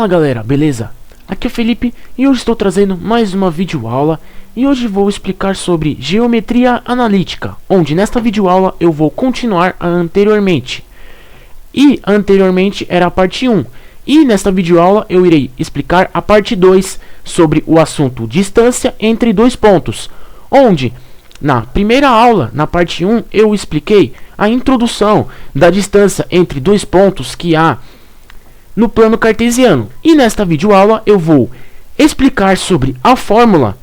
Fala galera, beleza? Aqui é o Felipe e hoje estou trazendo mais uma videoaula e hoje vou explicar sobre geometria analítica, onde nesta videoaula eu vou continuar a anteriormente. E anteriormente era a parte 1 e nesta videoaula eu irei explicar a parte 2 sobre o assunto distância entre dois pontos, onde na primeira aula, na parte 1, eu expliquei a introdução da distância entre dois pontos que há no plano cartesiano. E nesta videoaula eu vou explicar sobre a fórmula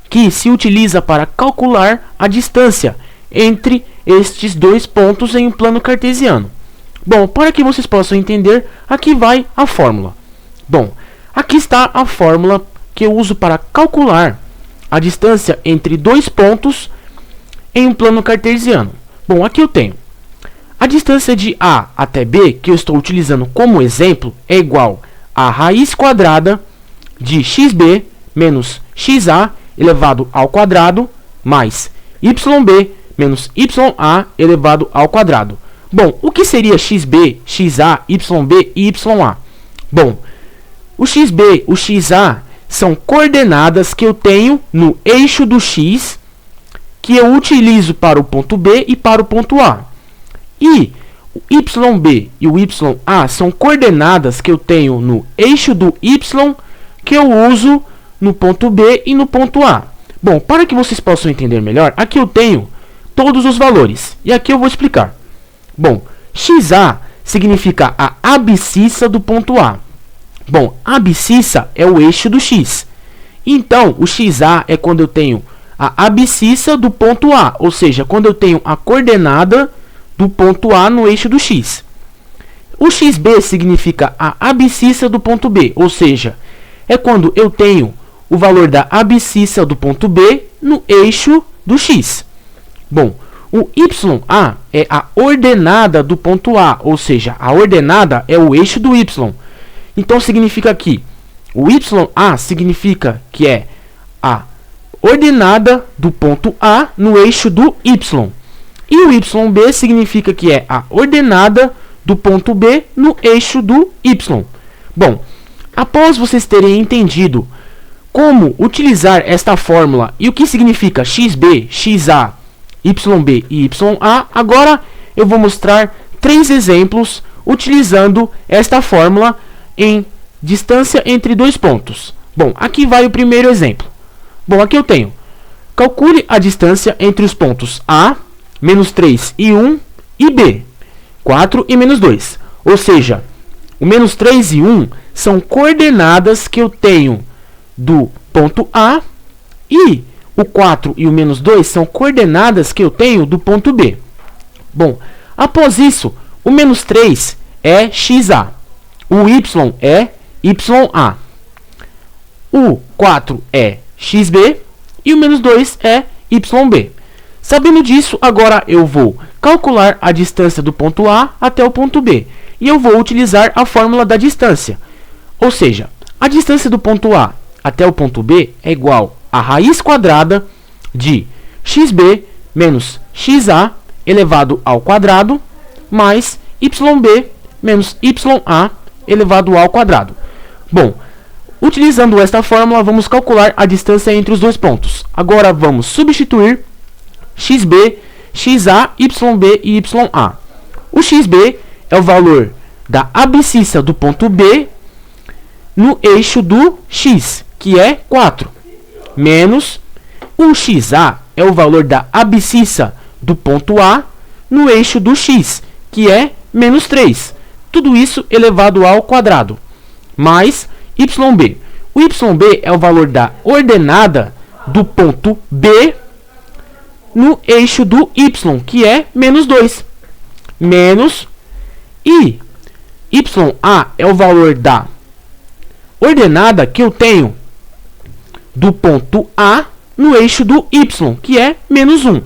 que se utiliza para calcular a distância entre estes dois pontos em um plano cartesiano. Bom, para que vocês possam entender, aqui vai a fórmula. Bom, aqui está a fórmula que eu uso para calcular a distância entre dois pontos em um plano cartesiano. Bom, aqui eu tenho a distância de A até B, que eu estou utilizando como exemplo, é igual a raiz quadrada de xb menos xa elevado ao quadrado mais yb menos ya elevado ao quadrado. Bom, o que seria xb, xa, yb e ya? Bom, o xb, o xa são coordenadas que eu tenho no eixo do x, que eu utilizo para o ponto B e para o ponto A. E o YB e o YA são coordenadas que eu tenho no eixo do Y, que eu uso no ponto B e no ponto A. Bom, para que vocês possam entender melhor, aqui eu tenho todos os valores. E aqui eu vou explicar. Bom, XA significa a abscissa do ponto A. Bom, a abscissa é o eixo do X. Então, o XA é quando eu tenho a abscissa do ponto A, ou seja, quando eu tenho a coordenada do ponto A no eixo do X. O XB significa a abscissa do ponto B, ou seja, é quando eu tenho o valor da abscissa do ponto B no eixo do X. Bom, o YA é a ordenada do ponto A, ou seja, a ordenada é o eixo do Y. Então significa que o YA significa que é a ordenada do ponto A no eixo do Y. E o YB significa que é a ordenada do ponto B no eixo do Y. Bom, após vocês terem entendido como utilizar esta fórmula e o que significa XB, XA, YB e YA, agora eu vou mostrar 3 exemplos utilizando esta fórmula em distância entre dois pontos. Bom, aqui vai o primeiro exemplo. Bom, aqui eu tenho: calcule a distância entre os pontos A, menos 3 e 1, e B, 4 e menos 2. Ou seja, o menos 3 e 1 são coordenadas que eu tenho do ponto A, e o 4 e o menos 2 são coordenadas que eu tenho do ponto B. Bom, após isso, o menos 3 é XA, o Y é YA, o 4 é XB e o menos 2 é YB. Sabendo disso, agora eu vou calcular a distância do ponto A até o ponto B. E eu vou utilizar a fórmula da distância. Ou seja, a distância do ponto A até o ponto B é igual a raiz quadrada de xb menos xa elevado ao quadrado mais yb menos ya elevado ao quadrado. Bom, utilizando esta fórmula, vamos calcular a distância entre os dois pontos. Agora vamos substituir XB, XA, YB e YA. O XB é o valor da abscissa do ponto B no eixo do X, que é 4, menos o XA é o valor da abscissa do ponto A no eixo do X, que é menos 3. Tudo isso elevado ao quadrado, mais YB. O YB é o valor da ordenada do ponto B no eixo do Y, que é menos 2, menos YA é o valor da ordenada que eu tenho do ponto A no eixo do Y, que é menos 1.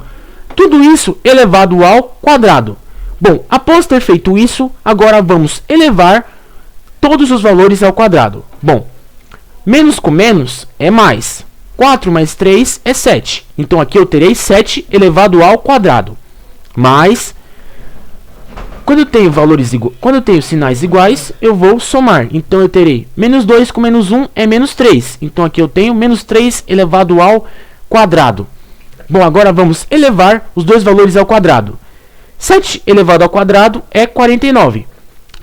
Tudo isso elevado ao quadrado. Bom, após ter feito isso, agora vamos elevar todos os valores ao quadrado. Bom, menos com menos é mais. 4 mais 3 é 7. Então aqui eu terei 7 elevado ao quadrado. Mais Quando eu tenho sinais iguais, eu vou somar. Então eu terei menos 2 com menos 1 é menos 3. Então aqui eu tenho menos 3 elevado ao quadrado. Bom, agora vamos elevar os dois valores ao quadrado. 7 elevado ao quadrado é 49.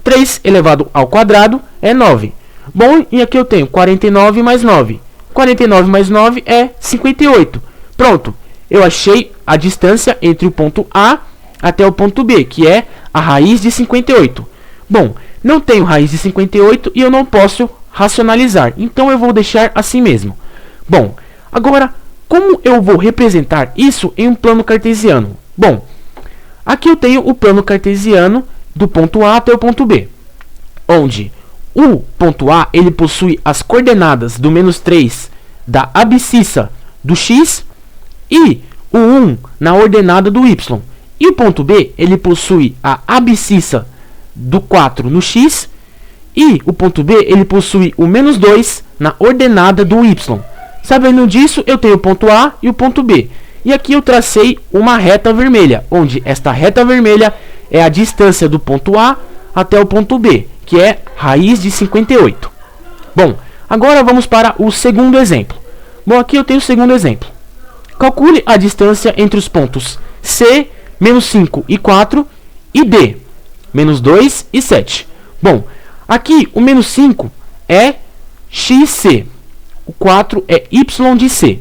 3 elevado ao quadrado é 9. Bom, e aqui eu tenho 49 mais 9. 49 mais 9 é 58. Pronto, eu achei a distância entre o ponto A até o ponto B, que é a raiz de 58. Bom, não tenho raiz de 58 e eu não posso racionalizar, então eu vou deixar assim mesmo. Bom, agora, como eu vou representar isso em um plano cartesiano? Bom, aqui eu tenho o plano cartesiano do ponto A até o ponto B, onde o ponto A ele possui as coordenadas do menos 3 da abscissa do x e o 1 na ordenada do y. E o ponto B, ele possui a abscissa do 4 no x e o ponto B, ele possui o menos 2 na ordenada do y. Sabendo disso, eu tenho o ponto A e o ponto B. E aqui eu tracei uma reta vermelha, onde esta reta vermelha é a distância do ponto A até o ponto B, que é raiz de 58. Bom, agora vamos para o segundo exemplo. Bom, aqui eu tenho o segundo exemplo. Calcule a distância entre os pontos C, menos 5 e 4, e D, menos 2 e 7. Bom, aqui o menos 5 é xc, o 4 é y de c,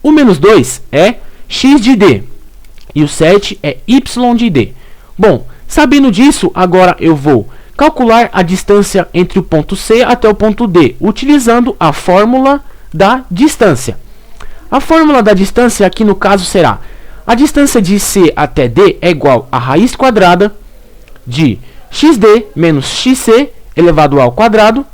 o menos 2 é x de d, e o 7 é y de d. Bom, sabendo disso, agora eu vou calcular a distância entre o ponto C até o ponto D, utilizando a fórmula da distância. A fórmula da distância aqui no caso será: a distância de C até D é igual a raiz quadrada de xd menos xc elevado ao quadrado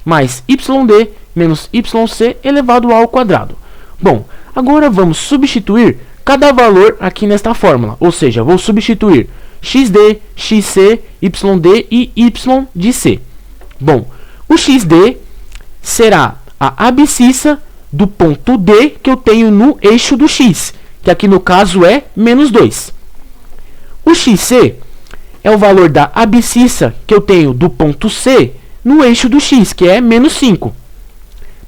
mais yd menos yc elevado ao quadrado. Bom, agora vamos substituir cada valor aqui nesta fórmula, ou seja, vou substituir xd, xc, yd e y de c. Bom, o xd será a abscissa do ponto D que eu tenho no eixo do x, que aqui no caso é menos 2. O xc é o valor da abscissa que eu tenho do ponto C no eixo do x, que é menos 5.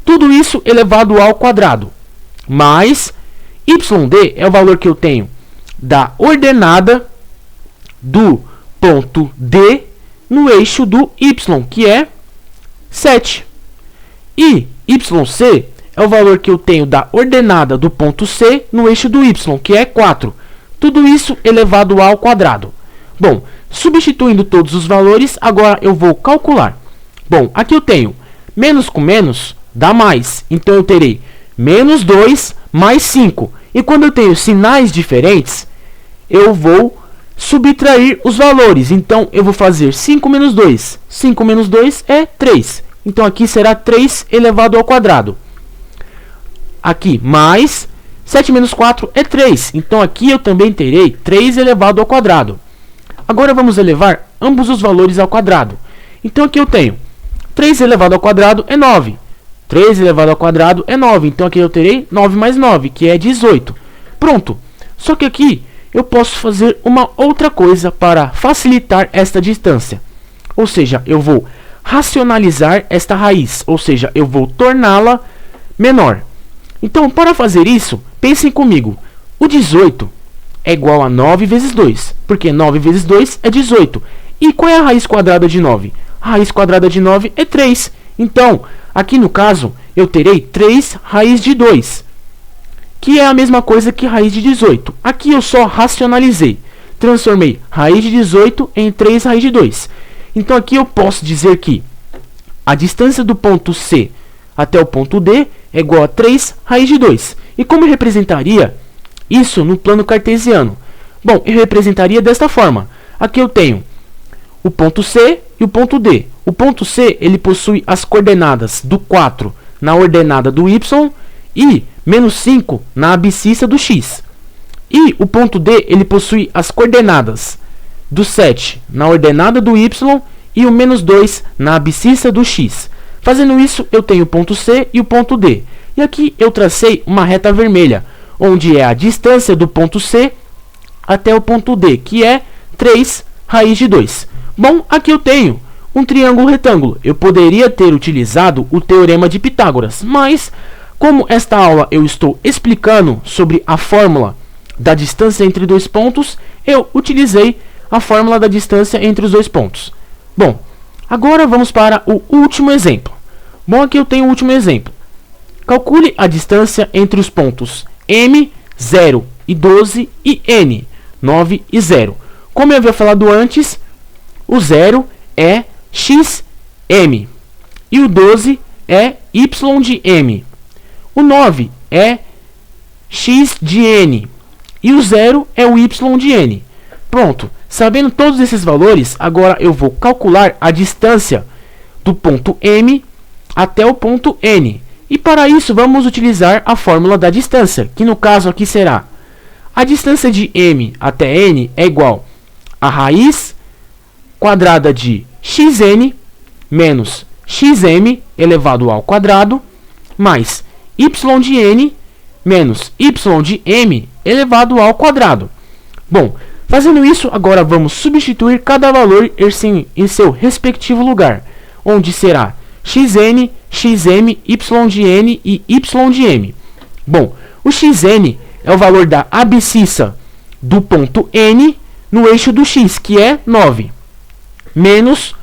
Tudo isso elevado ao quadrado. Mais yd é o valor que eu tenho da ordenada do ponto D no eixo do y, que é 7. E yc é o valor que eu tenho da ordenada do ponto C no eixo do y, que é 4. Tudo isso elevado ao quadrado. Bom, substituindo todos os valores, agora eu vou calcular. Bom, aqui eu tenho menos com menos dá mais. Então eu terei menos 2 mais 5. E quando eu tenho sinais diferentes, eu vou subtrair os valores. Então eu vou fazer 5 menos 2. 5 menos 2 é 3. Então aqui será 3 elevado ao quadrado. Aqui mais 7 menos 4 é 3. Então aqui eu também terei 3 elevado ao quadrado. Agora vamos elevar ambos os valores ao quadrado. Então aqui eu tenho 3 elevado ao quadrado é 9. 3 elevado ao quadrado é 9. Então aqui eu terei 9 mais 9, que é 18. Pronto. Só que aqui eu posso fazer uma outra coisa para facilitar esta distância. Ou seja, eu vou racionalizar esta raiz. Ou seja, eu vou torná-la menor. Então, para fazer isso, pensem comigo. O 18 é igual a 9 vezes 2. Porque 9 vezes 2 é 18. E qual é a raiz quadrada de 9? A raiz quadrada de 9 é 3. Então, aqui no caso, eu terei 3 raiz de 2, que é a mesma coisa que raiz de 18. Aqui eu só racionalizei. Transformei raiz de 18 em 3 raiz de 2. Então, aqui eu posso dizer que a distância do ponto C até o ponto D é igual a 3 raiz de 2. E como eu representaria isso no plano cartesiano? Bom, eu representaria desta forma. Aqui eu tenho o ponto C e o ponto D. O ponto C ele possui as coordenadas do 4 na ordenada do y e menos 5 na abscissa do x. E o ponto D ele possui as coordenadas do 7 na ordenada do y e o menos 2 na abscissa do x. Fazendo isso, eu tenho o ponto C e o ponto D. E aqui eu tracei uma reta vermelha, onde é a distância do ponto C até o ponto D, que é 3 raiz de 2. Bom, aqui eu tenho um triângulo retângulo. Eu poderia ter utilizado o teorema de Pitágoras, mas como esta aula eu estou explicando sobre a fórmula da distância entre dois pontos, eu utilizei a fórmula da distância entre os dois pontos. Bom, agora vamos para o último exemplo. Bom, aqui eu tenho o último exemplo. Calcule a distância entre os pontos M, 0 e 12 e N, 9 e 0. Como eu havia falado antes, o 0 é xm e o 12 é y de m. O 9 é x de n e o 0 é o y de n. Pronto, sabendo todos esses valores, agora eu vou calcular a distância do ponto M até o ponto N. E para isso vamos utilizar a fórmula da distância, que no caso aqui será a distância de M até N é igual a raiz quadrada de xn menos xm elevado ao quadrado mais y de n menos y de m elevado ao quadrado. Bom, fazendo isso, agora vamos substituir cada valor em seu respectivo lugar, onde será xn, xm, y de n e y de m. Bom, o xn é o valor da abscissa do ponto N no eixo do x, que é 9, menos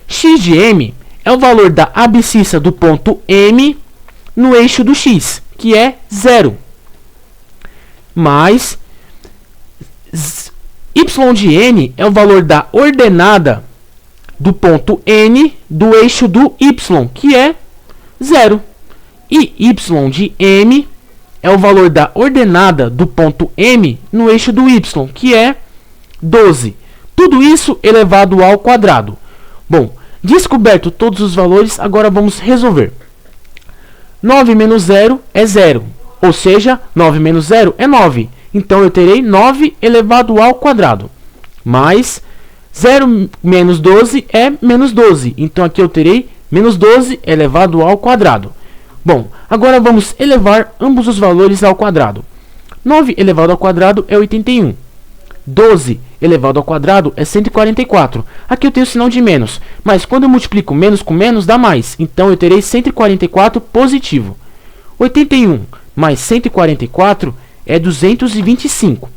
x de m é o valor da abscissa do ponto M no eixo do x, que é 0, mais y de n é o valor da ordenada do ponto N do eixo do y, que é 0. E y de m é o valor da ordenada do ponto M no eixo do y, que é 12. Tudo isso elevado ao quadrado. Bom, descoberto todos os valores, agora vamos resolver. 9 menos 0 é 0, ou seja, 9 menos 0 é 9. Então eu terei 9 elevado ao quadrado, mais 0 menos 12 é menos 12. Então aqui eu terei menos 12 elevado ao quadrado. Bom, agora vamos elevar ambos os valores ao quadrado. 9 elevado ao quadrado é 81. 12 elevado ao quadrado é 144. Aqui eu tenho o sinal de menos, mas quando eu multiplico menos com menos dá mais. Então eu terei 144 positivo. 81 mais 144 é 225.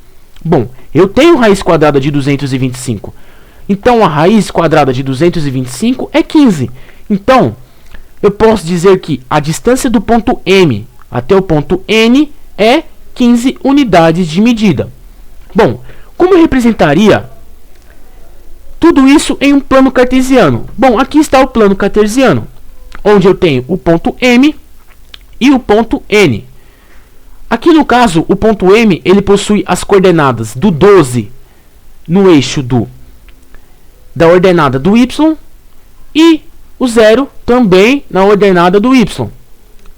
Bom, eu tenho raiz quadrada de 225. Então a raiz quadrada de 225 é 15. Então eu posso dizer que a distância do ponto M até o ponto N é 15 unidades de medida. Bom, como eu representaria tudo isso em um plano cartesiano? Bom, aqui está o plano cartesiano, onde eu tenho o ponto M e o ponto N. Aqui no caso, o ponto M ele possui as coordenadas do 12 no eixo da ordenada do y e o 0 também na ordenada do y.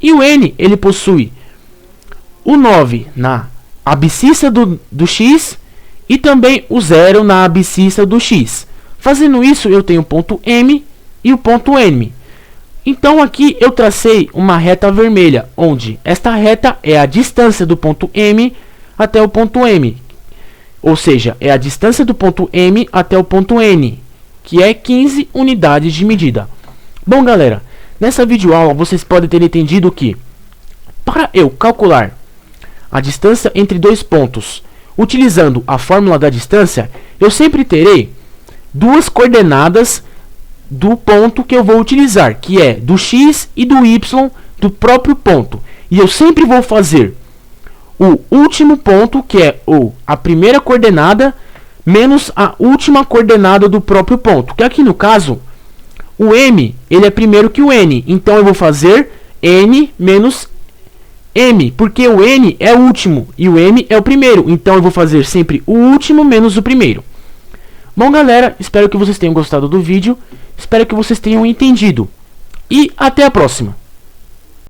E o N ele possui o 9 na abscissa do x e também o 0 na abscissa do x. Fazendo isso, eu tenho o ponto M e o ponto N. Então aqui eu tracei uma reta vermelha, onde esta reta é a distância do ponto M até o ponto M. Ou seja, é a distância do ponto M até o ponto N, que é 15 unidades de medida. Bom, galera, nessa videoaula vocês podem ter entendido que para eu calcular a distância entre dois pontos utilizando a fórmula da distância, eu sempre terei duas coordenadas do ponto que eu vou utilizar, que é do x e do y do próprio ponto. E eu sempre vou fazer o último ponto, que é a primeira coordenada, menos a última coordenada do próprio ponto. Que aqui no caso, o m ele é primeiro que o n. Então eu vou fazer n menos m, porque o n é o último e o m é o primeiro. Então eu vou fazer sempre o último menos o primeiro. Bom, galera, espero que vocês tenham gostado do vídeo. Espero que vocês tenham entendido. E até a próxima.